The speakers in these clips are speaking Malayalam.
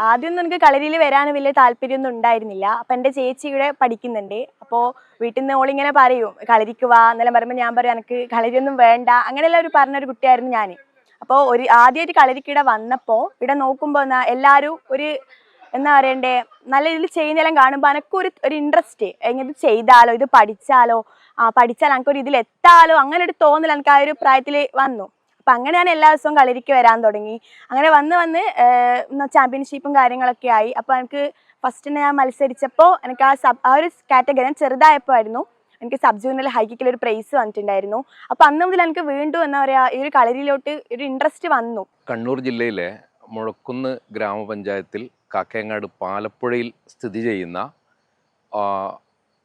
ആദ്യമൊന്നും എനിക്ക് കളരിയിൽ വരാൻ വലിയ താല്പര്യമൊന്നും ഉണ്ടായിരുന്നില്ല. അപ്പം എൻ്റെ ചേച്ചി ഇവിടെ പഠിക്കുന്നുണ്ട്. അപ്പോൾ വീട്ടിൽ നിന്ന് ഓളിങ്ങനെ പറയും കളരിക്ക് വാ എന്നെല്ലാം പറയുമ്പോൾ ഞാൻ പറയും എനിക്ക് കളരിയൊന്നും വേണ്ട, അങ്ങനെയെല്ലാം ഒരു പറഞ്ഞൊരു കുട്ടിയായിരുന്നു ഞാൻ. അപ്പോൾ ആദ്യമായിട്ട് കളരിക്ക് ഇവിടെ വന്നപ്പോൾ ഇവിടെ നോക്കുമ്പോൾ എല്ലാവരും ഒരു എന്താ പറയണ്ടേ നല്ല രീതിയിൽ ചെയ്യുന്നതെല്ലാം കാണുമ്പോൾ എനിക്കൊരു ഇൻട്രസ്റ്റ്, ഇത് ചെയ്താലോ, ഇത് പഠിച്ചാലോ, പഠിച്ചാൽ എനിക്കൊരു ഇതിൽ എത്താലോ, അങ്ങനെ ഒരു തോന്നൽ എനിക്ക് ആ ഒരു പ്രായത്തിൽ വന്നു. അപ്പം അങ്ങനെ ഞാൻ എല്ലാ ദിവസവും കളരിക്ക് വരാൻ തുടങ്ങി. അങ്ങനെ വന്ന് ചാമ്പ്യൻഷിപ്പും കാര്യങ്ങളൊക്കെ ആയി. അപ്പോൾ എനിക്ക് ഫസ്റ്റിന് ഞാൻ മത്സരിച്ചപ്പോൾ എനിക്ക് ആ ഒരു കാറ്റഗറി ഞാൻ ചെറുതായപ്പോൾ ആയിരുന്നു, എനിക്ക് സബ് ജൂനിയർ ഹൈ കിക്കിൽ ഒരു പ്രൈസ് വന്നിട്ടുണ്ടായിരുന്നു. അപ്പോൾ അന്ന് മുതൽ എനിക്ക് വീണ്ടും എന്താ പറയുക ഈ ഒരു കളരിയിലോട്ട് ഒരു ഇൻട്രസ്റ്റ് വന്നു. കണ്ണൂർ ജില്ലയിലെ മുഴക്കുന്ന് ഗ്രാമപഞ്ചായത്തിൽ കാക്കയങ്ങാട് പാലപ്പുഴയിൽ സ്ഥിതി ചെയ്യുന്ന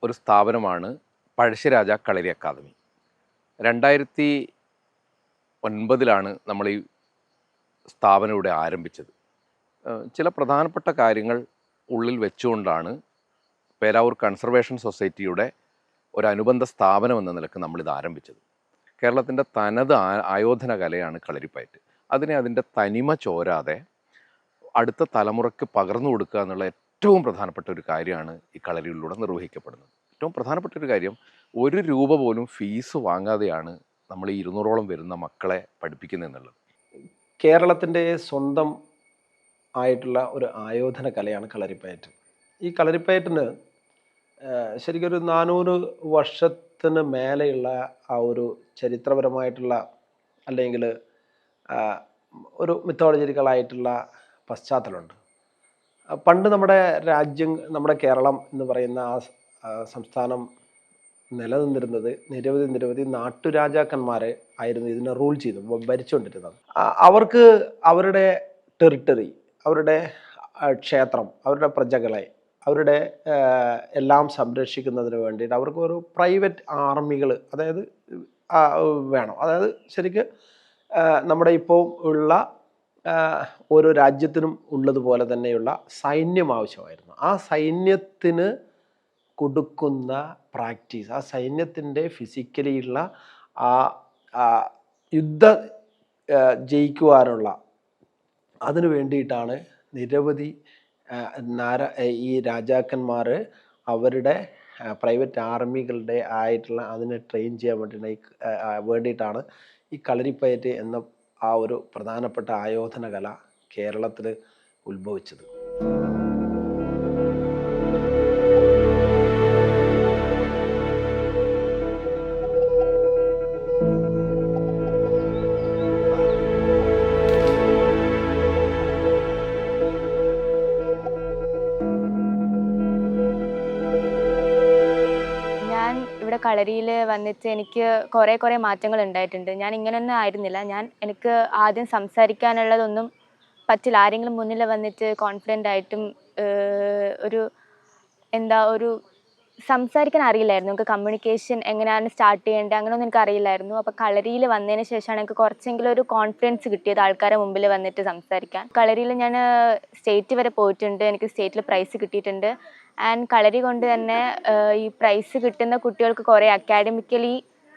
ഒരു സ്ഥാപനമാണ് പഴശ്ശിരാജ കളരി അക്കാദമി. 2009 നമ്മൾ ഈ സ്ഥാപനം ഇവിടെ ആരംഭിച്ചത്. ചില പ്രധാനപ്പെട്ട കാര്യങ്ങൾ ഉള്ളിൽ വെച്ചുകൊണ്ടാണ് പേരാവൂർ കൺസർവേഷൻ സൊസൈറ്റിയുടെ ഒരു അനുബന്ധ സ്ഥാപനം എന്ന നിലക്ക് നമ്മളിത് ആരംഭിച്ചത്. കേരളത്തിൻ്റെ തനത് ആയോധന കലയാണ് കളരിപ്പയറ്റ്. അതിനെ അതിൻ്റെ തനിമ ചോരാതെ അടുത്ത തലമുറയ്ക്ക് പകർന്നു കൊടുക്കുക എന്നുള്ള ഏറ്റവും പ്രധാനപ്പെട്ട ഒരു കാര്യമാണ് ഈ കളരിയിലൂടെ നിർവഹിക്കപ്പെടുന്നത്. ഏറ്റവും പ്രധാനപ്പെട്ട ഒരു കാര്യം, 1 രൂപ പോലും ഫീസ് വാങ്ങാതെയാണ് നമ്മൾ ഈ 200ഓളം വരുന്ന മക്കളെ പഠിപ്പിക്കുന്നത് എന്നുള്ളത്. കേരളത്തിൻ്റെ സ്വന്തം ആയിട്ടുള്ള ഒരു ആയോധന കലയാണ് കളരിപ്പയറ്റ്. ഈ കളരിപ്പയറ്റിന് ശരിക്കും ഒരു 400 വർഷത്തിന് മേലെയുള്ള ആ ഒരു ചരിത്രപരമായിട്ടുള്ള അല്ലെങ്കിൽ ഒരു മിത്തോളജിക്കലായിട്ടുള്ള പശ്ചാത്തലമുണ്ട്. പണ്ട് നമ്മുടെ നമ്മുടെ കേരളം എന്ന് പറയുന്ന ആ സംസ്ഥാനം നിലനിന്നിരുന്നത് നിരവധി നാട്ടുരാജാക്കന്മാരെ ആയിരുന്നു ഇതിനെ റൂൾ ചെയ്ത് ഭരിച്ചുകൊണ്ടിരുന്നത്. അവർക്ക് അവരുടെ ടെറിട്ടറി, അവരുടെ ക്ഷേത്രം, അവരുടെ പ്രജകളെ, അവരുടെ എല്ലാം സംരക്ഷിക്കുന്നതിന് വേണ്ടിയിട്ട് അവർക്ക് ഒരു പ്രൈവറ്റ് ആർമികൾ അതായത് വേണം. അതായത് ശരിക്ക് നമ്മുടെ ഇപ്പോൾ ഉള്ള ഓരോ രാജ്യത്തിനും ഉള്ളതുപോലെ തന്നെയുള്ള സൈന്യം ആവശ്യമായിരുന്നു. ആ സൈന്യത്തിന് കൊടുക്കുന്ന പ്രാക്ടീസ്, ആ സൈന്യത്തിൻ്റെ ഫിസിക്കലിയുള്ള യുദ്ധം ജയിക്കുവാനുള്ള അതിനു വേണ്ടിയിട്ടാണ് നിരവധി ഈ രാജാക്കന്മാർ അവരുടെ പ്രൈവറ്റ് ആർമികളുടെ ആയിട്ടുള്ള അതിനെ ട്രെയിൻ ചെയ്യാൻ വേണ്ടിയിട്ടാണ് ഈ കളരിപ്പയറ്റ് എന്ന ആ ഒരു പ്രധാനപ്പെട്ട ആയോധന കല കേരളത്തിൽ ഉത്ഭവിച്ചത്. കളരിയിൽ വന്നിട്ട് എനിക്ക് കുറേ മാറ്റങ്ങൾ ഉണ്ടായിട്ടുണ്ട്. ഞാൻ ഇങ്ങനെയൊന്നും ആയിരുന്നില്ല. എനിക്ക് ആദ്യം സംസാരിക്കാനുള്ളതൊന്നും പറ്റില്ല. ആരെങ്കിലും മുന്നിൽ വന്നിട്ട് കോൺഫിഡൻ്റ് ആയിട്ടും ഒരു സംസാരിക്കാൻ അറിയില്ലായിരുന്നു. എനിക്ക് കമ്മ്യൂണിക്കേഷൻ എങ്ങനെയാണ് സ്റ്റാർട്ട് ചെയ്യേണ്ടത് അങ്ങനെയൊന്നും എനിക്ക് അറിയില്ലായിരുന്നു. അപ്പോൾ കളരിയിൽ വന്നതിന് ശേഷമാണ് എനിക്ക് കുറച്ചെങ്കിലും ഒരു കോൺഫിഡൻസ് കിട്ടിയത് ആൾക്കാരെ മുമ്പിൽ വന്നിട്ട് സംസാരിക്കാൻ. കളരിയിൽ ഞാൻ സ്റ്റേറ്റ് വരെ പോയിട്ടുണ്ട്. എനിക്ക് സ്റ്റേറ്റിൽ പ്രൈസ് കിട്ടിയിട്ടുണ്ട്. ആൻഡ് കളരി കൊണ്ട് തന്നെ ഈ പ്രൈസ് കിട്ടുന്ന കുട്ടികൾക്ക് കുറേ അക്കാഡമിക്കലി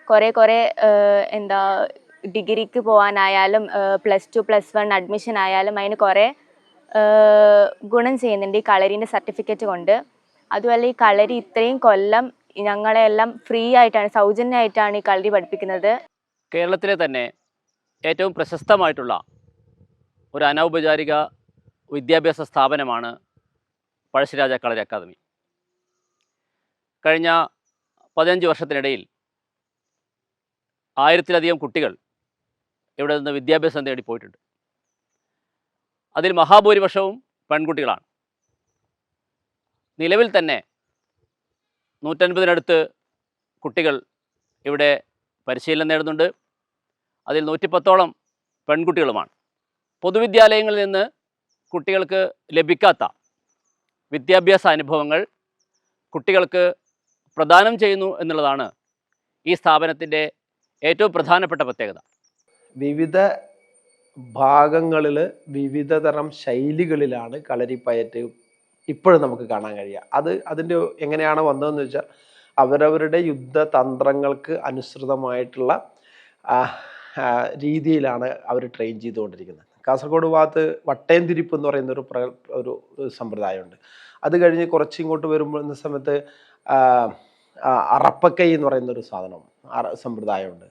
കുറേ ഡിഗ്രിക്ക് പോകാനായാലും +2 +1 അഡ്മിഷൻ ആയാലും അതിന് കുറേ ഗുണം ചെയ്യുന്നുണ്ട് ഈ കളരീൻ്റെ സർട്ടിഫിക്കറ്റ് കൊണ്ട്. അതുമല്ല ഈ കളരി ഇത്രയും കൊല്ലം ഞങ്ങളെല്ലാം ഫ്രീ ആയിട്ടാണ്, സൗജന്യമായിട്ടാണ് ഈ കളരി പഠിപ്പിക്കുന്നത്. കേരളത്തിലെ തന്നെ ഏറ്റവും പ്രശസ്തമായിട്ടുള്ള ഒരു അനൗപചാരിക വിദ്യാഭ്യാസ സ്ഥാപനമാണ് പഴശ്ശിരാജ കളരി അക്കാദമി. കഴിഞ്ഞ 15 വർഷത്തിനിടയിൽ 1000-ലധികം കുട്ടികൾ ഇവിടെ നിന്ന് വിദ്യാഭ്യാസം തേടി പോയിട്ടുണ്ട്. അതിൽ മഹാഭൂരിപക്ഷവും പെൺകുട്ടികളാണ്. നിലവിൽ തന്നെ 150-നടുത്ത് കുട്ടികൾ ഇവിടെ പരിശീലനം നേടുന്നുണ്ട്. അതിൽ 110ഓളം പെൺകുട്ടികളുമാണ്. പൊതുവിദ്യാലയങ്ങളിൽ നിന്ന് കുട്ടികൾക്ക് ലഭിക്കാത്ത വിദ്യാഭ്യാസ അനുഭവങ്ങൾ കുട്ടികൾക്ക് പ്രദാനം ചെയ്യുന്നു എന്നുള്ളതാണ് ഈ സ്ഥാപനത്തിൻ്റെ ഏറ്റവും പ്രധാനപ്പെട്ട പ്രത്യേകത. വിവിധ ഭാഗങ്ങളിൽ വിവിധ തരം ശൈലികളിലാണ് കളരിപ്പയറ്റ് ഇപ്പോഴും നമുക്ക് കാണാൻ കഴിയുക. അതിൻ്റെ എങ്ങനെയാണ് വന്നതെന്ന് വെച്ചാൽ അവരവരുടെ യുദ്ധതന്ത്രങ്ങൾക്ക് അനുസൃതമായിട്ടുള്ള രീതിയിലാണ് അവർ ട്രെയിൻ ചെയ്തുകൊണ്ടിരിക്കുന്നത്. കാസർഗോഡ് ഭാഗത്ത് വട്ടയംതിരിപ്പ് എന്ന് പറയുന്ന ഒരു സമ്പ്രദായമുണ്ട്. അത് കഴിഞ്ഞ് കുറച്ചിങ്ങോട്ട് വരുമ്പോൾ എന്ന സമയത്ത് അറപ്പക്കൈ എന്ന് പറയുന്ന ഒരു സമ്പ്രദായമുണ്ട്.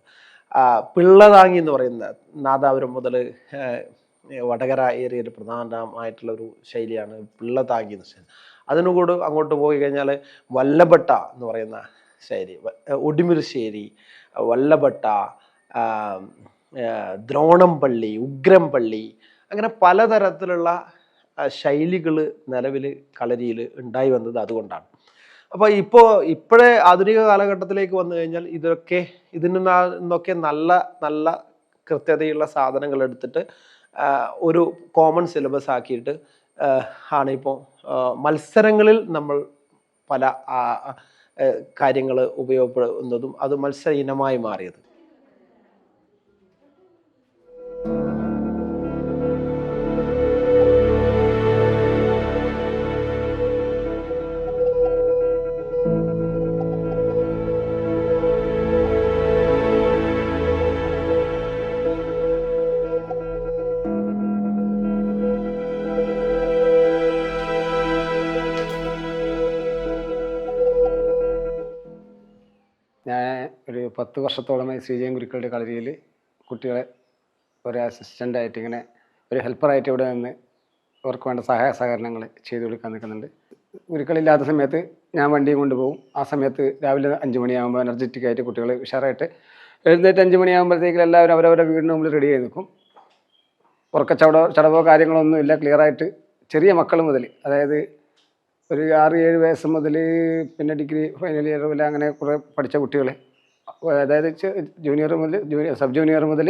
പിള്ളതാങ്ങി എന്ന് പറയുന്ന നാദാപുരം മുതൽ വടകര ഏരിയയിൽ പ്രധാനമായിട്ടുള്ള ഒരു ശൈലിയാണ് പിള്ളതാങ്ങി എന്ന് വെച്ചാൽ. അതിനുകൂടെ അങ്ങോട്ട് പോയി കഴിഞ്ഞാൽ വല്ലഭട്ട എന്ന് പറയുന്ന ശൈലി, ഒടിമിർശ്ശേരി, വല്ലഭട്ട, ദ്രോണംപള്ളി, ഉഗ്രംപള്ളി, അങ്ങനെ പലതരത്തിലുള്ള ശൈലികൾ നിലവിൽ കളരിയിൽ ഉണ്ടായി വന്നത് അതുകൊണ്ടാണ്. അപ്പോൾ ഇപ്പോഴേ ആധുനിക കാലഘട്ടത്തിലേക്ക് വന്നു കഴിഞ്ഞാൽ ഇതിനൊക്കെ നല്ല നല്ല കൃത്യതയുള്ള സാധനങ്ങൾ എടുത്തിട്ട് ഒരു കോമൺ സിലബസ് ആക്കിയിട്ട് ആണ് ഇപ്പോൾ മത്സരങ്ങളിൽ നമ്മൾ പല കാര്യങ്ങൾ ഉപയോഗപ്പെടുന്നതും അത് മത്സര ഇനമായി മാറിയത്. ഞാൻ ഒരു 10 വർഷത്തോളമായി ശ്രീജയം ഗുരുക്കളുടെ കളരിയിൽ കുട്ടികളെ ഒരു അസിസ്റ്റൻ്റായിട്ട് ഇങ്ങനെ ഒരു ഹെൽപ്പറായിട്ട് ഇവിടെ നിന്ന് അവർക്ക് വേണ്ട സഹായ സഹകരണങ്ങൾ ചെയ്തു കൊടുക്കാൻ നിൽക്കുന്നുണ്ട്. ഗുരുക്കളില്ലാത്ത സമയത്ത് ഞാൻ വണ്ടിയും കൊണ്ടുപോകും. ആ സമയത്ത് രാവിലെ 5 മണിയാകുമ്പോൾ എനർജറ്റിക്കായിട്ട് കുട്ടികൾ ഉഷാറായിട്ട് എഴുന്നേറ്റ് 5 മണിയാകുമ്പോഴത്തേക്കും എല്ലാവരും അവരവരുടെ വീടിന് മുമ്പിൽ റെഡി ആയി നിൽക്കും. ചടവോ കാര്യങ്ങളൊന്നും ഇല്ല. ക്ലിയറായിട്ട് ചെറിയ മക്കൾ മുതൽ, അതായത് ഒരു 6-7 വയസ്സ് മുതൽ പിന്നെ ഡിഗ്രി ഫൈനൽ ഇയർ മുതൽ അങ്ങനെ കുറേ പഠിച്ച കുട്ടികൾ, അതായത് ജൂനിയർ മുതൽ സബ് ജൂനിയർ മുതൽ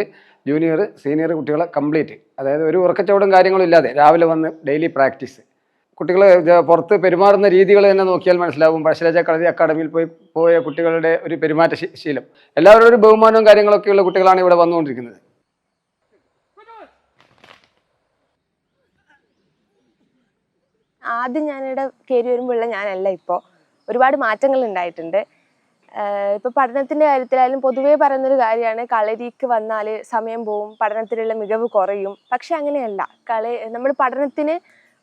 ജൂനിയർ സീനിയർ കുട്ടികളെ കംപ്ലീറ്റ്, അതായത് ഒരു ഉറക്കച്ചവടും കാര്യങ്ങളും ഇല്ലാതെ രാവിലെ വന്ന് ഡെയിലി പ്രാക്ടീസ്. കുട്ടികൾ പുറത്ത് പെരുമാറുന്ന രീതികൾ തന്നെ നോക്കിയാൽ മനസ്സിലാവും. പഴശ്ശിരാജ കളരി അക്കാദമിയിൽ പോയ കുട്ടികളുടെ ഒരു പെരുമാറ്റ ശീലം, എല്ലാവരും ഒരു ബഹുമാനവും കാര്യങ്ങളൊക്കെയുള്ള കുട്ടികളാണ് ഇവിടെ വന്നുകൊണ്ടിരിക്കുന്നത്. ആദ്യം ഞാനിവിടെ കയറി വരുമ്പോഴുള്ള ഞാനല്ല ഇപ്പോൾ. ഒരുപാട് മാറ്റങ്ങൾ ഉണ്ടായിട്ടുണ്ട്. ഇപ്പോൾ പഠനത്തിൻ്റെ കാര്യത്തിലായാലും പൊതുവേ പറയുന്നൊരു കാര്യമാണ്, കളരിക്ക് വന്നാൽ സമയം പോവും, പഠനത്തിലുള്ള മികവ് കുറയും. പക്ഷെ അങ്ങനെയല്ല. നമ്മൾ പഠനത്തിന്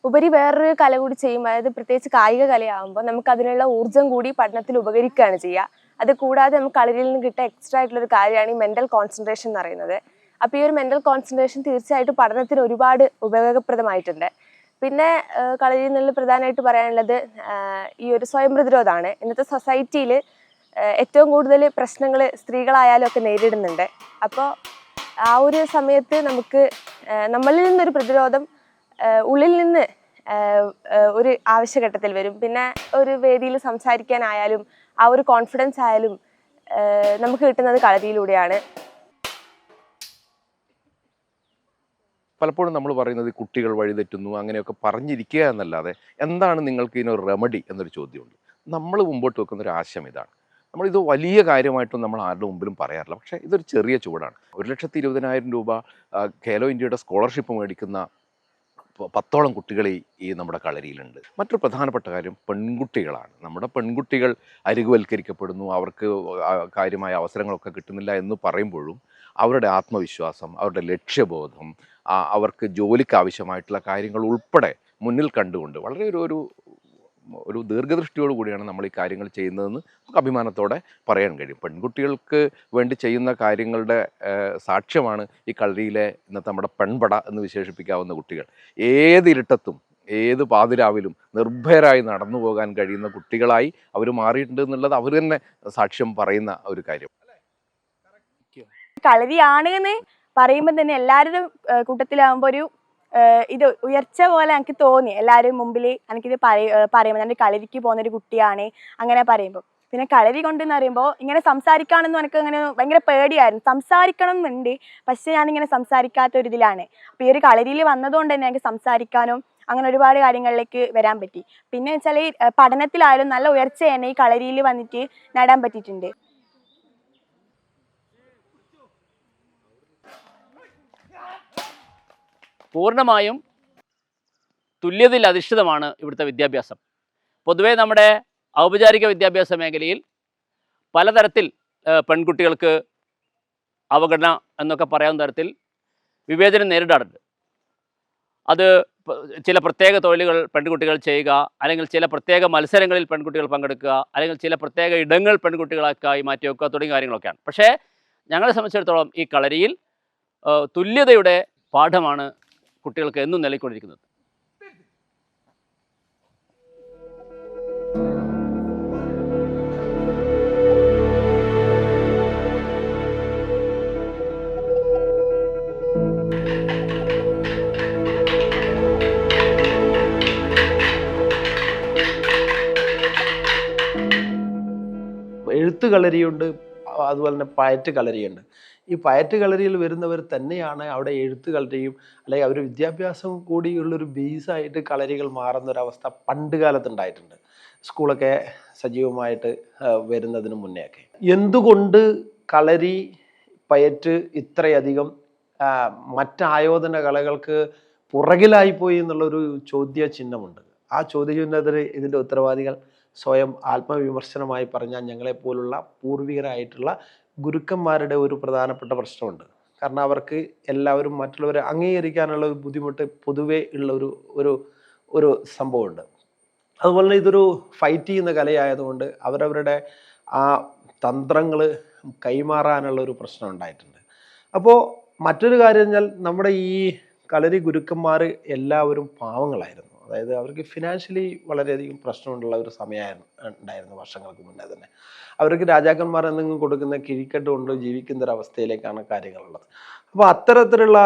ഉപരി വേറൊരു കല കൂടി ചെയ്യും. അതായത് പ്രത്യേകിച്ച് കായിക കലയാകുമ്പോൾ നമുക്ക് അതിനുള്ള ഊർജ്ജം കൂടി പഠനത്തിൽ ഉപകരിക്കുകയാണ് ചെയ്യുക. അത് കൂടാതെ നമുക്ക് കളരിയിൽ നിന്ന് കിട്ടുക എക്സ്ട്രാ ആയിട്ടുള്ളൊരു കാര്യമാണ് ഈ മെൻ്റൽ കോൺസെൻട്രേഷൻ എന്ന് പറയുന്നത്. അപ്പോൾ ഈ ഒരു മെൻ്റൽ കോൺസെൻട്രേഷൻ തീർച്ചയായിട്ടും പഠനത്തിന് ഒരുപാട് ഉപയോഗപ്രദമായിട്ടുണ്ട്. പിന്നെ കളരിയിൽ നിന്നുള്ള പ്രധാനമായിട്ട് പറയാനുള്ളത് ഈ ഒരു സ്വയം പ്രതിരോധമാണ്. ഇന്നത്തെ സൊസൈറ്റിയിൽ ഏറ്റവും കൂടുതൽ പ്രശ്നങ്ങൾ സ്ത്രീകളായാലും ഒക്കെ നേരിടുന്നുണ്ട്. അപ്പോൾ ആ ഒരു സമയത്ത് നമുക്ക് നമ്മളിൽ നിന്നൊരു പ്രതിരോധം ഉള്ളിൽ നിന്ന് ഒരു ആവശ്യഘട്ടത്തിൽ വരും. പിന്നെ ഒരു വേദിയിൽ സംസാരിക്കാനായാലും ആ ഒരു കോൺഫിഡൻസ് ആയാലും നമുക്ക് കിട്ടുന്നത് കളരിയിലൂടെയാണ്. പലപ്പോഴും നമ്മൾ പറയുന്നത് കുട്ടികൾ വഴിതെറ്റുന്നു അങ്ങനെയൊക്കെ പറഞ്ഞിരിക്കുക എന്നല്ലാതെ എന്താണ് നിങ്ങൾക്ക് ഇതിനൊരു റെമഡി എന്നൊരു ചോദ്യമുണ്ട്. നമ്മൾ മുമ്പോട്ട് വെക്കുന്ന ഒരു ആശയം ഇതാണ്. നമ്മളിത് വലിയ കാര്യമായിട്ടും നമ്മൾ ആരുടെ മുമ്പിലും പറയാറില്ല. പക്ഷേ ഇതൊരു ചെറിയ ചുവടാണ്. 1,20,000 രൂപ ഖേലോ ഇന്ത്യയുടെ സ്കോളർഷിപ്പ് മേടിക്കുന്ന 10ഓളം കുട്ടികൾ ഈ നമ്മുടെ കളരിയിലുണ്ട്. മറ്റൊരു പ്രധാനപ്പെട്ട കാര്യം പെൺകുട്ടികളാണ്. നമ്മുടെ പെൺകുട്ടികൾ അരികുവൽക്കരിക്കപ്പെടുന്നു, അവർക്ക് കാര്യമായ അവസരങ്ങളൊക്കെ കിട്ടുന്നില്ല എന്ന് പറയുമ്പോഴും അവരുടെ ആത്മവിശ്വാസം, അവരുടെ ലക്ഷ്യബോധം, അവർക്ക് ജോലിക്ക് ആവശ്യമായിട്ടുള്ള കാര്യങ്ങൾ ഉൾപ്പെടെ മുന്നിൽ കണ്ടുകൊണ്ട് വളരെ ഒരു ഒരു ദീർഘദൃഷ്ടിയോട് കൂടിയാണ് നമ്മൾ ഈ കാര്യങ്ങൾ ചെയ്യുന്നതെന്ന് നമുക്ക് അഭിമാനത്തോടെ പറയാൻ കഴിയും. പെൺകുട്ടികൾക്ക് വേണ്ടി ചെയ്യുന്ന കാര്യങ്ങളുടെ സാക്ഷ്യമാണ് ഈ കളരിയിലെ ഇന്നത്തെ നമ്മുടെ പെൺപട എന്ന് വിശേഷിപ്പിക്കാവുന്ന കുട്ടികൾ. ഏതിരുട്ടത്തും ഏത് പാതിരാവിലും നിർഭയരായി നടന്നു പോകാൻ കഴിയുന്ന കുട്ടികളായി അവർ മാറിയിട്ടുണ്ട് എന്നുള്ളത് അവർ തന്നെ സാക്ഷ്യം പറയുന്ന ഒരു കാര്യം. കളരിയാണ് എന്ന് പറയുമ്പോൾ തന്നെ എല്ലാവരുടെ കൂട്ടത്തിലാവുമ്പോൾ ഒരു ഇത് ഉയർച്ച പോലെ എനിക്ക് തോന്നി. എല്ലാവരും മുമ്പിൽ എനിക്കിത് പറയുമ്പോൾ ഞാൻ കളരിക്ക് പോകുന്നൊരു കുട്ടിയാണ് അങ്ങനെ പറയുമ്പോൾ. പിന്നെ കളരി കൊണ്ടെന്ന് പറയുമ്പോൾ ഇങ്ങനെ സംസാരിക്കാനൊന്നും എനിക്ക് അങ്ങനെ ഭയങ്കര പേടിയായിരുന്നു. സംസാരിക്കണം എന്നുണ്ട്, പക്ഷെ ഞാനിങ്ങനെ സംസാരിക്കാത്ത ഒരു ഇതിലാണ്. അപ്പോൾ ഈ ഒരു കളരിയിൽ വന്നതുകൊണ്ട് തന്നെ എനിക്ക് സംസാരിക്കാനും അങ്ങനെ ഒരുപാട് കാര്യങ്ങളിലേക്ക് വരാൻ പറ്റി. പിന്നെ വെച്ചാൽ ഈ പഠനത്തിലായാലും നല്ല ഉയർച്ച തന്നെ ഈ കളരിയിൽ വന്നിട്ട് നേടാൻ പറ്റിയിട്ടുണ്ട്. പൂർണ്ണമായും തുല്യതയിൽ അധിഷ്ഠിതമാണ് ഇവിടുത്തെ വിദ്യാഭ്യാസം. പൊതുവേ നമ്മുടെ ഔപചാരിക വിദ്യാഭ്യാസ മേഖലയിൽ പലതരത്തിൽ പെൺകുട്ടികൾക്ക് അവഗണന എന്നൊക്കെ പറയാവുന്ന തരത്തിൽ വിവേചനം നേരിടാറുണ്ട്. അത് ചില പ്രത്യേക തൊഴിലുകൾ പെൺകുട്ടികൾ ചെയ്യുക, അല്ലെങ്കിൽ ചില പ്രത്യേക മത്സരങ്ങളിൽ പെൺകുട്ടികൾ പങ്കെടുക്കുക, അല്ലെങ്കിൽ ചില പ്രത്യേക ഇടങ്ങൾ പെൺകുട്ടികളായി മാറ്റിവെക്കുക തുടങ്ങിയ കാര്യങ്ങളൊക്കെയാണ്. പക്ഷേ ഞങ്ങളെ സംബന്ധിച്ചിടത്തോളം ഈ കളരിയിൽ തുല്യതയുടെ പാഠമാണ് കുട്ടികൾക്ക് എന്നും നൽകിക്കൊണ്ടിരിക്കുന്നത്. എഴുത്ത് കളരിയുണ്ട്, അതുപോലെ തന്നെ പയറ്റ് കളരിയുണ്ട്. ഈ പയറ്റ് കളരിയിൽ വരുന്നവർ തന്നെയാണ് അവിടെ എഴുത്ത് കളരിയും അല്ലെങ്കിൽ അവർ വിദ്യാഭ്യാസം കൂടിയുള്ളൊരു ബേസായിട്ട് കളരികൾ മാറുന്നൊരവസ്ഥ പണ്ട് കാലത്തുണ്ടായിട്ടുണ്ട്, സ്കൂളൊക്കെ സജീവമായിട്ട് വരുന്നതിന് മുന്നെയൊക്കെ. എന്തുകൊണ്ട് കളരി പയറ്റ് ഇത്രയധികം മറ്റായോധന കലകൾക്ക് പുറകിലായിപ്പോയി എന്നുള്ളൊരു ചോദ്യചിഹ്നമുണ്ട്. ആ ചോദ്യചിഹ്നത്തിന് ഇതിൻ്റെ ഉത്തരവാദികൾ സ്വയം ആത്മവിമർശനമായി പറഞ്ഞാൽ ഞങ്ങളെപ്പോലുള്ള പൂർവികരായിട്ടുള്ള ഗുരുക്കന്മാരുടെ ഒരു പ്രധാനപ്പെട്ട പ്രശ്നമുണ്ട്. കാരണം അവർക്ക് എല്ലാവരും മറ്റുള്ളവരെ അംഗീകരിക്കാനുള്ള ഒരു ബുദ്ധിമുട്ട് പൊതുവേ ഉള്ള ഒരു സംഭവമുണ്ട്. അതുപോലെ തന്നെ ഇതൊരു ഫൈറ്റ് ചെയ്യുന്ന കലയായതുകൊണ്ട് അവരവരുടെ ആ തന്ത്രങ്ങൾ കൈമാറാനുള്ള ഒരു പ്രശ്നം ഉണ്ടായിട്ടുണ്ട്. അപ്പോൾ മറ്റൊരു കാര്യം എന്നാൽ നമ്മുടെ ഈ കളരി ഗുരുക്കന്മാർ എല്ലാവരും പാവങ്ങളായിരുന്നു. അതായത് അവർക്ക് ഫിനാൻഷ്യലി വളരെയധികം പ്രശ്നമുള്ള ഒരു സമയമായിരുന്നു ഉണ്ടായിരുന്നു വർഷങ്ങൾക്ക് മുന്നേ തന്നെ. അവർക്ക് രാജാക്കന്മാർ എന്തെങ്കിലും കൊടുക്കുന്ന കിഴിക്കെട്ട് കൊണ്ട് ജീവിക്കുന്ന ഒരു അവസ്ഥയിലേക്കാണ് കാര്യങ്ങളുള്ളത്. അപ്പോൾ അത്തരത്തിലുള്ള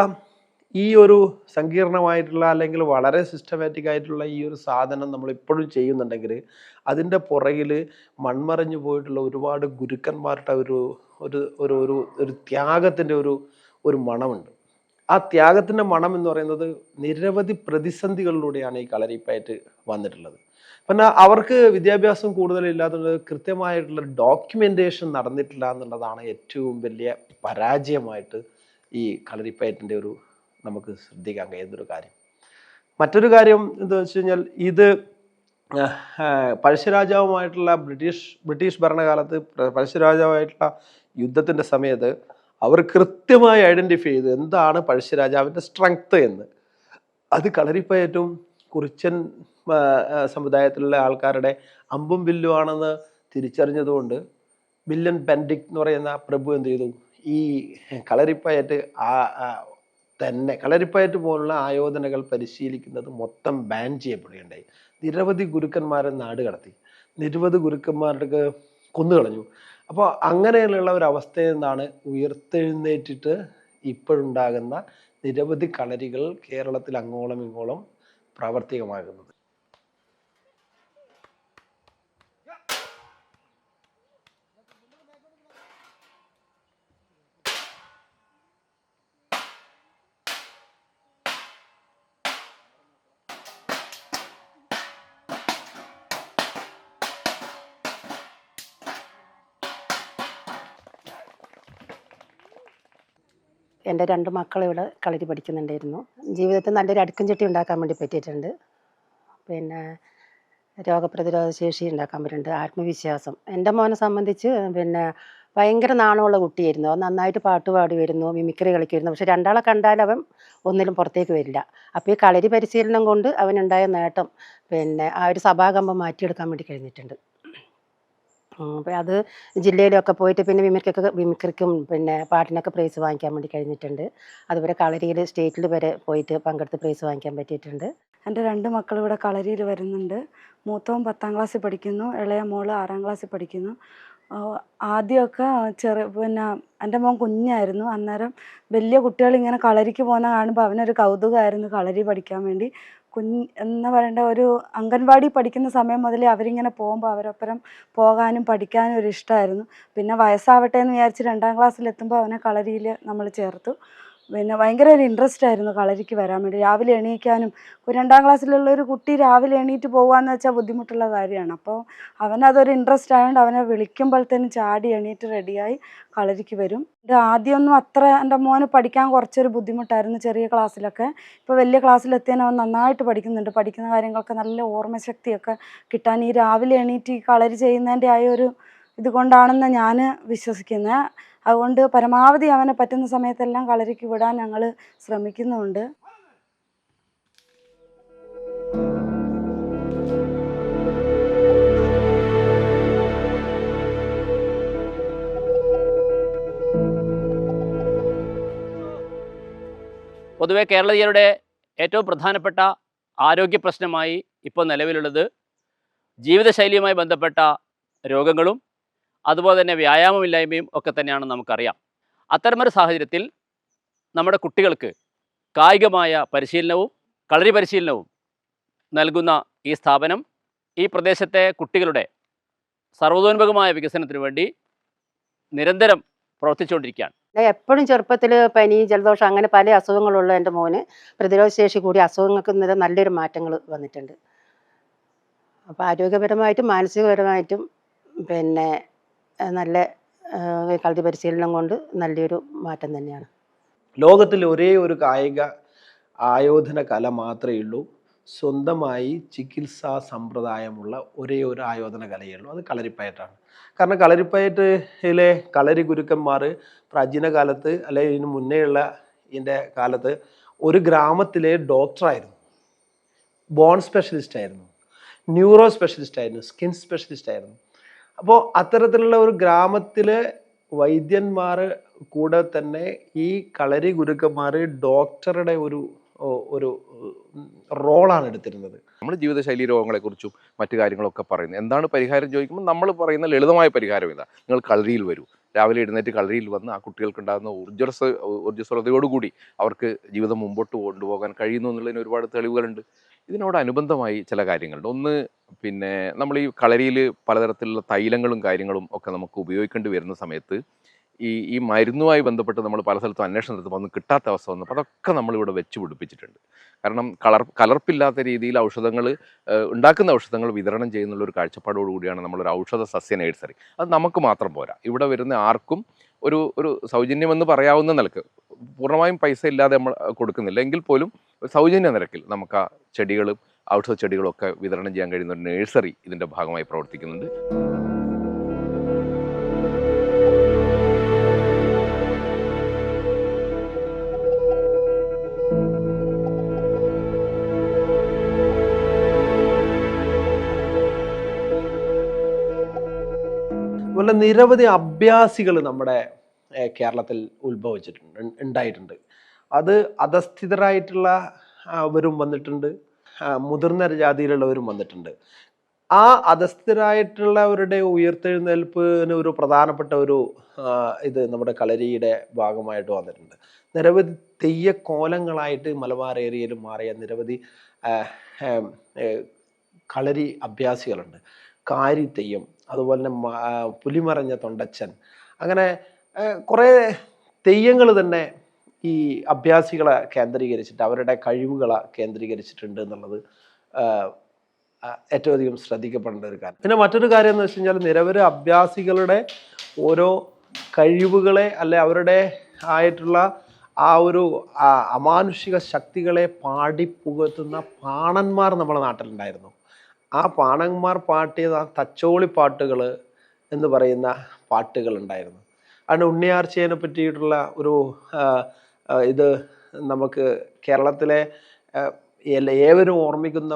ഈ ഒരു സങ്കീർണമായിട്ടുള്ള അല്ലെങ്കിൽ വളരെ സിസ്റ്റമാറ്റിക് ആയിട്ടുള്ള ഈ ഒരു സാധനം നമ്മളിപ്പോഴും ചെയ്യുന്നുണ്ടെങ്കിൽ അതിൻ്റെ പുറകിൽ മൺമറഞ്ഞു പോയിട്ടുള്ള ഒരുപാട് ഗുരുക്കന്മാരുടെ ഒരു ത്യാഗത്തിൻ്റെ ഒരു മണമുണ്ട്. ആ ത്യാഗത്തിൻ്റെ മണം എന്ന് പറയുന്നത് നിരവധി പ്രതിസന്ധികളിലൂടെയാണ് ഈ കളരിപ്പയറ്റ് വന്നിട്ടുള്ളത്. പിന്നെ അവർക്ക് വിദ്യാഭ്യാസം കൂടുതലില്ലാത്തത് കൃത്യമായിട്ടുള്ള ഡോക്യുമെൻറ്റേഷൻ നടന്നിട്ടില്ല എന്നുള്ളതാണ് ഏറ്റവും വലിയ പരാജയമായിട്ട് ഈ കളരിപ്പയറ്റിൻ്റെ നമുക്ക് ശ്രദ്ധിക്കാൻ കഴിയുന്നൊരു കാര്യം. മറ്റൊരു കാര്യം എന്താ വെച്ച് കഴിഞ്ഞാൽ ഇത് പഴശ്ശിരാജാവുമായിട്ടുള്ള ബ്രിട്ടീഷ് ഭരണകാലത്ത് പഴശ്ശിരാജാവുമായിട്ടുള്ള യുദ്ധത്തിൻ്റെ സമയത്ത് അവർ കൃത്യമായി ഐഡൻറ്റിഫൈ ചെയ്തു എന്താണ് പഴശ്ശിരാജാവിൻ്റെ സ്ട്രെങ്ത് എന്ന്. അത് കളരിപ്പയറ്റും കുറിച്ചൻ സമുദായത്തിലുള്ള ആൾക്കാരുടെ അമ്പും വില്ലും ആണെന്ന് തിരിച്ചറിഞ്ഞതുകൊണ്ട് വില്ലൻ ബെൻഡിക്ട് എന്ന് പറയുന്ന പ്രഭു എന്ത് ചെയ്തു, ഈ കളരിപ്പയറ്റ് കളരിപ്പയറ്റ് പോലുള്ള ആയോധനകൾ പരിശീലിക്കുന്നത് മൊത്തം ബാൻ ചെയ്യപ്പെടുകയുണ്ടായി. നിരവധി ഗുരുക്കന്മാരെ നാട് കടത്തി, നിരവധി ഗുരുക്കന്മാരുടെ കൊന്നുകളഞ്ഞു. അപ്പോൾ അങ്ങനെയുള്ള ഒരു അവസ്ഥയിൽ നിന്നാണ് ഉയർത്തെഴുന്നേറ്റിട്ട് ഇപ്പോഴുണ്ടാകുന്ന നിരവധി കളരികൾ കേരളത്തിൽ അങ്ങോളം ഇങ്ങോളം പ്രാവർത്തികമാകുന്നത്. എൻ്റെ 2 മക്കൾ ഇവിടെ കളരി പഠിക്കുന്നുണ്ടായിരുന്നു. ജീവിതത്തിൽ നല്ലൊരു അടുക്കും ചട്ടി ഉണ്ടാക്കാൻ വേണ്ടി പറ്റിയിട്ടുണ്ട്. പിന്നെ രോഗപ്രതിരോധ ശേഷി ഉണ്ടാക്കാൻ പറ്റുന്നുണ്ട്, ആത്മവിശ്വാസം. എൻ്റെ മോനെ സംബന്ധിച്ച് പിന്നെ ഭയങ്കര നാണമുള്ള കുട്ടിയായിരുന്നു. അവൻ നന്നായിട്ട് പാട്ട് പാടി വരുന്നു, മിമിക്രി കളിക്കുമായിരുന്നു. പക്ഷെ രണ്ടാളെ കണ്ടാൽ അവൻ ഒന്നിലും പുറത്തേക്ക് വരില്ല. അപ്പോൾ ഈ കളരി പരിശീലനം കൊണ്ട് അവനുണ്ടായ നേട്ടം പിന്നെ ആ ഒരു സഭാകമ്പം മാറ്റിയെടുക്കാൻ വേണ്ടി കഴിഞ്ഞിട്ടുണ്ട്. അപ്പോൾ അത് ജില്ലയിലൊക്കെ പോയിട്ട് പിന്നെ മിമിക്രിക്കും പിന്നെ പാട്ടിനൊക്കെ പ്രൈസ് വാങ്ങിക്കാൻ വേണ്ടി കഴിഞ്ഞിട്ടുണ്ട്. അതുപോലെ കളരിയിൽ സ്റ്റേറ്റിൽ വരെ പോയിട്ട് പങ്കെടുത്ത് പ്രൈസ് വാങ്ങിക്കാൻ പറ്റിയിട്ടുണ്ട്. എൻ്റെ 2 മക്കൾ ഇവിടെ കളരിയിൽ വരുന്നുണ്ട്. മൂത്തവൻ 10ാം ക്ലാസ്സിൽ പഠിക്കുന്നു, ഇളയ മോള് 6ാം ക്ലാസ്സിൽ പഠിക്കുന്നു. ആദ്യമൊക്കെ പിന്നെ എൻ്റെ മോൻ കുഞ്ഞായിരുന്നു. അന്നേരം വലിയ കുട്ടികളിങ്ങനെ കളരിക്ക് പോകുന്ന കാണുമ്പോൾ അവനൊരു കൗതുകമായിരുന്നു കളരി പഠിക്കാൻ വേണ്ടി. എന്ന് പറയേണ്ട ഒരു അംഗൻവാടി പഠിക്കുന്ന സമയം മുതലേ അവരിങ്ങനെ പോകുമ്പോൾ അവരൊപ്പരം പോകാനും പഠിക്കാനും ഒരു ഇഷ്ടമായിരുന്നു. പിന്നെ വയസ്സാവട്ടെ എന്ന് വിചാരിച്ച് 2ാം ക്ലാസ്സിലെത്തുമ്പോൾ അവനെ കളരിയിൽ നമ്മൾ ചേർത്തു. പിന്നെ ഭയങ്കര ഒരു ഇൻട്രസ്റ്റ് ആയിരുന്നു കളരിക്ക് വരാൻ വേണ്ടി. രാവിലെ എണീക്കാനും 2ാം ക്ലാസ്സിലുള്ള ഒരു കുട്ടി രാവിലെ എണീറ്റ് പോകുകയെന്ന് വെച്ചാൽ ബുദ്ധിമുട്ടുള്ള കാര്യമാണ്. അപ്പോൾ അവനതൊരു ഇൻട്രസ്റ്റ് ആയതുകൊണ്ട് അവനെ വിളിക്കുമ്പോഴത്തേനും ചാടി എണീറ്റ് റെഡിയായി കളരിക്ക് വരും. ആദ്യമൊന്നും അത്ര എൻ്റെ മോന് പഠിക്കാൻ കുറച്ചൊരു ബുദ്ധിമുട്ടായിരുന്നു ചെറിയ ക്ലാസ്സിലൊക്കെ. ഇപ്പോൾ വലിയ ക്ലാസ്സിലെത്തിയാൽ അവൻ നന്നായിട്ട് പഠിക്കുന്നുണ്ട്. പഠിക്കുന്ന കാര്യങ്ങളൊക്കെ നല്ല ഓർമ്മശക്തിയൊക്കെ കിട്ടാൻ ഈ രാവിലെ എണീറ്റ് ഈ കളരി ചെയ്യുന്നതിൻ്റെ ആ ഒരു ഇതുകൊണ്ടാണെന്ന് ഞാൻ വിശ്വസിക്കുന്നത്. അതുകൊണ്ട് പരമാവധി അവനെ പറ്റുന്ന സമയത്തെല്ലാം കളരിക്ക് വിടാൻ ഞങ്ങൾ ശ്രമിക്കുന്നുമുണ്ട്. പൊതുവെ കേരളീയരുടെ ഏറ്റവും പ്രധാനപ്പെട്ട ആരോഗ്യ പ്രശ്നമായി ഇപ്പോൾ നിലവിലുള്ളത് ജീവിതശൈലിയുമായി ബന്ധപ്പെട്ട രോഗങ്ങളും അതുപോലെ തന്നെ വ്യായാമമില്ലായ്മയും ഒക്കെ തന്നെയാണെന്ന് നമുക്കറിയാം. അത്തരമൊരു സാഹചര്യത്തിൽ നമ്മുടെ കുട്ടികൾക്ക് കായികമായ പരിശീലനവും കളരി പരിശീലനവും നൽകുന്ന ഈ സ്ഥാപനം ഈ പ്രദേശത്തെ കുട്ടികളുടെ സർവ്വതോന്മുഖമായ വികസനത്തിന് വേണ്ടി നിരന്തരം പ്രവർത്തിച്ചുകൊണ്ടിരിക്കുകയാണ്. എപ്പോഴും ചെറുപ്പത്തിൽ പനി, ജലദോഷം അങ്ങനെ പല അസുഖങ്ങളുള്ള എൻ്റെ മോന് പ്രതിരോധശേഷി കൂടി അസുഖങ്ങൾക്ക് നല്ലൊരു മാറ്റങ്ങൾ വന്നിട്ടുണ്ട്. അപ്പോൾ ആരോഗ്യപരമായിട്ടും മാനസികപരമായിട്ടും പിന്നെ നല്ല കളരി പരിശീലനം കൊണ്ട് നല്ലൊരു മാറ്റം തന്നെയാണ്. ലോകത്തിൽ ഒരേ ഒരു കായിക ആയോധന കല മാത്രമേ ഉള്ളൂ, സ്വന്തമായി ചികിത്സാ സമ്പ്രദായമുള്ള ഒരേ ഒരു ആയോധന കലയേ ഉള്ളൂ. അത് കളരിപ്പയറ്റാണ്. കാരണം കളരിപ്പയറ്റിലെ കളരി ഗുരുക്കന്മാർ പ്രാചീന കാലത്ത് അല്ലെങ്കിൽ ഇതിന് മുന്നേയുള്ള ഇതിൻ്റെ കാലത്ത് ഒരു ഗ്രാമത്തിലെ ഡോക്ടറായിരുന്നു, ബോൺ സ്പെഷ്യലിസ്റ്റ് ആയിരുന്നു, ന്യൂറോ സ്പെഷ്യലിസ്റ്റ് ആയിരുന്നു, സ്കിൻ സ്പെഷ്യലിസ്റ്റ് ആയിരുന്നു. അപ്പോൾ അത്തരത്തിലുള്ള ഒരു ഗ്രാമത്തിലെ വൈദ്യന്മാർ കൂടെ തന്നെ ഈ കളരി ഗുരുക്കന്മാർ ഡോക്ടറുടെ ഒരു റോളാണ് എടുത്തിരുന്നത്. നമ്മൾ ജീവിതശൈലി രോഗങ്ങളെക്കുറിച്ചും മറ്റു കാര്യങ്ങളൊക്കെ പറയുന്നത് എന്താണ് പരിഹാരം ചോദിക്കുമ്പോൾ നമ്മൾ പറയുന്ന ലളിതമായ പരിഹാരം ഇതാ: നിങ്ങൾ കളരിയിൽ വരൂ, രാവിലെ എഴുന്നേറ്റ് കളരിയിൽ വന്ന് ആ കുട്ടികൾക്കുണ്ടാകുന്ന ഊർജ്ജസ്വലതയോടുകൂടി അവർക്ക് ജീവിതം മുമ്പോട്ട് കൊണ്ടുപോകാൻ കഴിയുന്നു എന്നുള്ളതിന് ഒരുപാട് തെളിവുകളുണ്ട്. ഇതിനോടനുബന്ധമായി ചില കാര്യങ്ങളുണ്ട്. ഒന്ന്, പിന്നെ നമ്മൾ ഈ കളരിയിൽ പലതരത്തിലുള്ള തൈലങ്ങളും കാര്യങ്ങളും ഒക്കെ നമുക്ക് ഉപയോഗിക്കേണ്ടി വരുന്ന സമയത്ത് ഈ മരുന്നുമായി ബന്ധപ്പെട്ട് നമ്മൾ പല സ്ഥലത്തും അന്വേഷണം നടത്തുമ്പോൾ ഒന്നും കിട്ടാത്ത അവസ്ഥ വന്നപ്പോൾ അതൊക്കെ നമ്മളിവിടെ വെച്ച് പിടിപ്പിച്ചിട്ടുണ്ട്. കാരണം കലർപ്പില്ലാത്ത രീതിയിൽ ഔഷധങ്ങൾ ഉണ്ടാക്കുന്ന ഔഷധങ്ങൾ വിതരണം ചെയ്യുന്നുള്ള ഒരു കാഴ്ചപ്പാടോടുകൂടിയാണ് നമ്മളൊരു ഔഷധ സസ്യ നഴ്സറി. അത് നമുക്ക് മാത്രം പോരാ, ഇവിടെ വരുന്ന ആർക്കും ഒരു സൗജന്യമെന്ന് പറയാവുന്ന നിലക്ക്, പൂർണ്ണമായും പൈസ ഇല്ലാതെ നമ്മൾ കൊടുക്കുന്നില്ല എങ്കിൽ പോലും സൗജന്യ നിരക്കിൽ നമുക്ക് ആ ചെടികളും ഔഷധ ചെടികളും ഒക്കെ വിതരണം ചെയ്യാൻ കഴിയുന്ന ഒരു നഴ്സറി ഇതിൻ്റെ ഭാഗമായി പ്രവർത്തിക്കുന്നുണ്ട്. അതുപോലെ നിരവധി അഭ്യാസികൾ നമ്മുടെ കേരളത്തിൽ ഉണ്ടായിട്ടുണ്ട്. അത് അധസ്ഥിതരായിട്ടുള്ള അവരും വന്നിട്ടുണ്ട്, മുതിർന്ന ജാതിയിലുള്ളവരും വന്നിട്ടുണ്ട്. ആ അധസ്ഥിതരായിട്ടുള്ളവരുടെ ഉയർത്തെഴുന്നേൽപ്പിന് ഒരു പ്രധാനപ്പെട്ട ഇത് നമ്മുടെ കളരിയുടെ ഭാഗമായിട്ട് വന്നിട്ടുണ്ട്. നിരവധി തെയ്യക്കോലങ്ങളായിട്ട് മലബാർ ഏരിയയിൽ മാറിയ നിരവധി കളരി അഭ്യാസികളുണ്ട്. കാരിത്തെയ്യം, അതുപോലെ തന്നെ പുലിമറഞ്ഞ തൊണ്ടച്ചൻ, അങ്ങനെ കുറേ തെയ്യങ്ങൾ തന്നെ ഈ അഭ്യാസികളെ കേന്ദ്രീകരിച്ചിട്ട് അവരുടെ കഴിവുകളെ കേന്ദ്രീകരിച്ചിട്ടുണ്ട് എന്നുള്ളത് ഏറ്റവും അധികം ശ്രദ്ധിക്കപ്പെടേണ്ട ഒരു കാര്യം. പിന്നെ മറ്റൊരു കാര്യം എന്ന് വെച്ച് കഴിഞ്ഞാൽ നിരവധി അഭ്യാസികളുടെ ഓരോ കഴിവുകളെ അല്ലെ അവരുടെ ആയിട്ടുള്ള ആ ഒരു അമാനുഷിക ശക്തികളെ പാടിപ്പുകത്തുന്ന പാണന്മാർ നമ്മുടെ നാട്ടിലുണ്ടായിരുന്നു. ആ പാണന്മാർ പാട്ടിയ തച്ചോളി പാട്ടുകൾ എന്ന് പറയുന്ന പാട്ടുകൾ ഉണ്ടായിരുന്നു. അതുകൊണ്ട് ഉണ്ണിയാർച്ചയെ പറ്റിയിട്ടുള്ള ഒരു ഇത് നമുക്ക് കേരളത്തിലെ ഏവരും ഓർമ്മിക്കുന്ന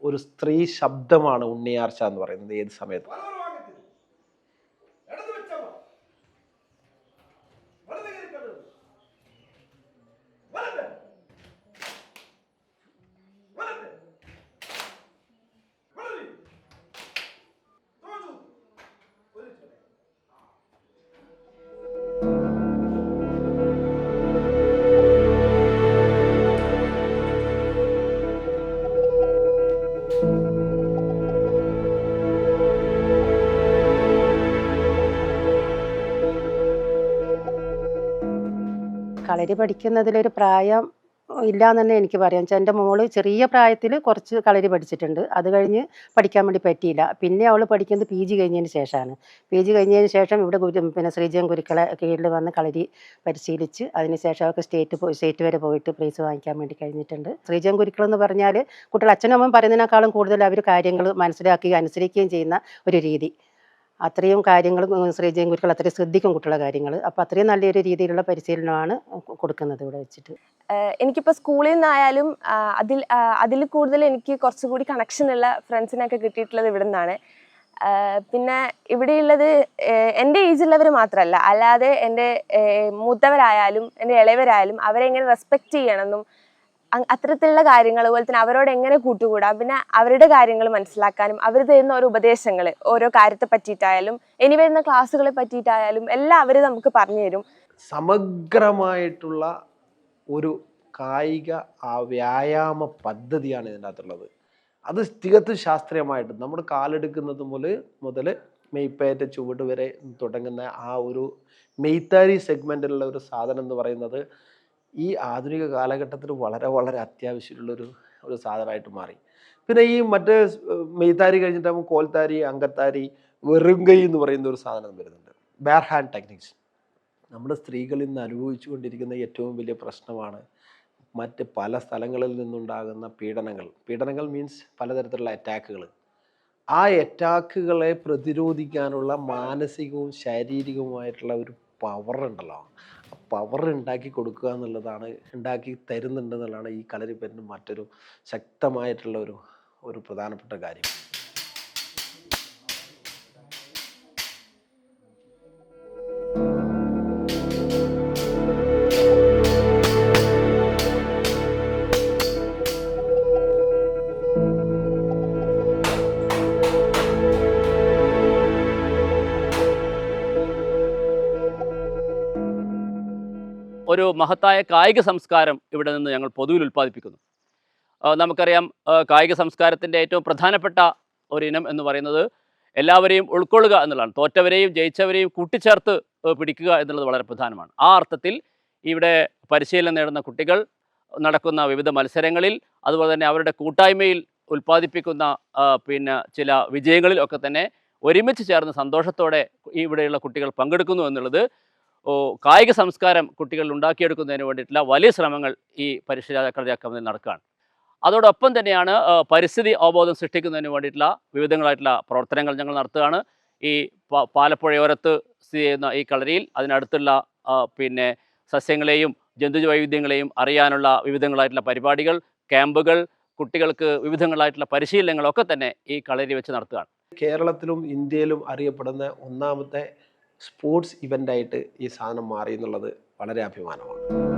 ഒരു സ്ത്രീ ശബ്ദമാണ് ഉണ്ണിയാർച്ച എന്ന് പറയുന്നത് ഏത് സമയത്തും. കളരി പഠിക്കുന്നതിലൊരു പ്രായം ഇല്ലാന്ന് തന്നെ എനിക്ക് പറയാം. വെച്ചാൽ എൻ്റെ മോള് ചെറിയ പ്രായത്തിൽ കുറച്ച് കളരി പഠിച്ചിട്ടുണ്ട്. അത് കഴിഞ്ഞ് പഠിക്കാൻ വേണ്ടി പറ്റിയില്ല. പിന്നെ അവൾ പഠിക്കുന്നത് PG കഴിഞ്ഞതിന് ശേഷമാണ്. PG കഴിഞ്ഞതിന് ശേഷം ഇവിടെ പിന്നെ ശ്രീജയം ഗുരുക്കളെ കീഴിൽ വന്ന് കളരി പരിശീലിച്ച് അതിന് ശേഷം അവർക്ക് സ്റ്റേറ്റ് വരെ പോയിട്ട് പ്രൈസ് വാങ്ങിക്കാൻ വേണ്ടി കഴിഞ്ഞിട്ടുണ്ട്. ശ്രീജയം ഗുരുക്കൾ എന്ന് പറഞ്ഞാൽ കുട്ടികൾ അച്ഛനും അമ്മയും പറയുന്നതിനേക്കാളും കൂടുതൽ അവർ കാര്യങ്ങൾ മനസ്സിലാക്കുകയും അനുസരിക്കുകയും ചെയ്യുന്ന ഒരു രീതി. അത്രയും കാര്യങ്ങൾ ശ്രീജയം ഗുരുക്കൾ അത്രയും ശ്രദ്ധിക്കും കുട്ടികളുടെ കാര്യങ്ങൾ. അപ്പോൾ അത്രയും നല്ലൊരു രീതിയിലുള്ള പരിശീലനമാണ് കൊടുക്കുന്നത് ഇവിടെ വെച്ചിട്ട്. എനിക്കിപ്പോൾ സ്കൂളിൽ നിന്നായാലും അതിൽ കൂടുതൽ എനിക്ക് കുറച്ചുകൂടി കണക്ഷനുള്ള ഫ്രണ്ട്സിനൊക്കെ കിട്ടിയിട്ടുള്ളത് ഇവിടെ നിന്നാണ്. പിന്നെ ഇവിടെയുള്ളത് എൻ്റെ ഏജിലുള്ളവർ മാത്രമല്ല, അല്ലാതെ എൻ്റെ മൂത്തവരായാലും എൻ്റെ ഇളയവരായാലും അവരെ എങ്ങനെ റെസ്പെക്റ്റ് ചെയ്യണമെന്നും അത്തരത്തിലുള്ള കാര്യങ്ങൾ, അതുപോലെ തന്നെ അവരോട് എങ്ങനെ കൂട്ടുകൂടാം, പിന്നെ അവരുടെ കാര്യങ്ങൾ മനസ്സിലാക്കാനും അവർ തരുന്ന ഓരോ ഉപദേശങ്ങൾ ഓരോ കാര്യത്തെ പറ്റിയിട്ടായാലും ഇനി വരുന്ന ക്ലാസ്സുകളെ പറ്റിയിട്ടായാലും എല്ലാം അവർ നമുക്ക് പറഞ്ഞു തരും. സമഗ്രമായിട്ടുള്ള ഒരു കായിക വ്യായാമ പദ്ധതിയാണ് ഇതിൻ്റെ അകത്തുള്ളത്. അത് തികച്ചും ശാസ്ത്രീയമായിട്ട് നമ്മൾ കാലെടുക്കുന്നത് മുതൽ മെയ്പ്പേറ്റ ചുവട് വരെ തുടങ്ങുന്ന ആ ഒരു മെയ്ത്താരി സെഗ്മെൻറ്റിലുള്ള ഒരു സാധനം എന്ന് പറയുന്നത് ഈ ആധുനിക കാലഘട്ടത്തിൽ വളരെ വളരെ അത്യാവശ്യമുള്ളൊരു സാധനമായിട്ട് മാറി. പിന്നെ ഈ മറ്റേ മെയ്ത്താരി കഴിഞ്ഞിട്ടാകുമ്പോൾ കോൽത്താരി, അങ്കത്താരി, വെറുങ്കൈ എന്ന് പറയുന്ന ഒരു സാധനം വരുന്നുണ്ട്. Bare hand techniques. നമ്മുടെ സ്ത്രീകൾ ഇന്ന് അനുഭവിച്ചു കൊണ്ടിരിക്കുന്ന ഏറ്റവും വലിയ പ്രശ്നമാണ് മറ്റ് പല സ്ഥലങ്ങളിൽ നിന്നുണ്ടാകുന്ന പീഡനങ്ങൾ മീൻസ് പലതരത്തിലുള്ള അറ്റാക്കുകൾ. ആ അറ്റാക്കുകളെ പ്രതിരോധിക്കാനുള്ള മാനസികവും ശാരീരികവുമായിട്ടുള്ള ഒരു പവർ ഉണ്ടല്ലോ, ആ പവർ ഉണ്ടാക്കി കൊടുക്കുക എന്നുള്ളതാണ്, ഉണ്ടാക്കി തരുന്നുണ്ടെന്നുള്ളതാണ് ഈ കളരിപ്പയറ്റിന് മറ്റൊരു ശക്തമായിട്ടുള്ള ഒരു പ്രധാനപ്പെട്ട കാര്യം. ഒരു മഹത്തായ കായിക സംസ്കാരം ഇവിടെ നിന്ന് ഞങ്ങൾ പൊതുവിൽ ഉൽപ്പാദിപ്പിക്കുന്നു. നമുക്കറിയാം, കായിക സംസ്കാരത്തിൻ്റെ ഏറ്റവും പ്രധാനപ്പെട്ട ഒരു ഇനം എന്ന് പറയുന്നത് എല്ലാവരെയും ഉൾക്കൊള്ളുക എന്നുള്ളതാണ്. തോറ്റവരെയും ജയിച്ചവരെയും കൂട്ടിച്ചേർത്ത് പിടിക്കുക എന്നുള്ളത് വളരെ പ്രധാനമാണ്. ആ അർത്ഥത്തിൽ ഇവിടെ പരിശീലനം നേടുന്ന കുട്ടികൾ നടക്കുന്ന വിവിധ മത്സരങ്ങളിൽ, അതുപോലെ തന്നെ അവരുടെ കൂട്ടായ്മയിൽ ഉൽപ്പാദിപ്പിക്കുന്ന പിന്നെ ചില വിജയങ്ങളിലൊക്കെ തന്നെ ഒരുമിച്ച് ചേർന്ന് സന്തോഷത്തോടെ ഇവിടെയുള്ള കുട്ടികൾ പങ്കെടുക്കുന്നു എന്നുള്ളത് കായിക സംസ്കാരം കുട്ടികളിൽ ഉണ്ടാക്കിയെടുക്കുന്നതിന് വേണ്ടിയിട്ടുള്ള വലിയ ശ്രമങ്ങൾ ഈ പരിശീലന കളരി അക്കാദമിയിൽ നടക്കുകയാണ്. അതോടൊപ്പം തന്നെയാണ് പരിസ്ഥിതി അവബോധം സൃഷ്ടിക്കുന്നതിന് വേണ്ടിയിട്ടുള്ള വിവിധങ്ങളായിട്ടുള്ള പ്രവർത്തനങ്ങൾ ഞങ്ങൾ നടത്തുകയാണ്. ഈ പാലപ്പുഴയോരത്ത് സ്ഥിതി ചെയ്യുന്ന ഈ കളരിയിൽ അതിനടുത്തുള്ള പിന്നെ സസ്യങ്ങളെയും ജന്തുജ വൈവിധ്യങ്ങളെയും അറിയാനുള്ള വിവിധങ്ങളായിട്ടുള്ള പരിപാടികൾ, ക്യാമ്പുകൾ, കുട്ടികൾക്ക് വിവിധങ്ങളായിട്ടുള്ള പരിശീലനങ്ങളൊക്കെ തന്നെ ഈ കളരി വെച്ച് നടത്തുകയാണ്. കേരളത്തിലും ഇന്ത്യയിലും അറിയപ്പെടുന്ന ഒന്നാമത്തെ സ്പോർട്സ് ഇവൻ്റായിട്ട് ഈ സാധനം മാറി എന്നുള്ളത് വളരെ അഭിമാനമാണ്.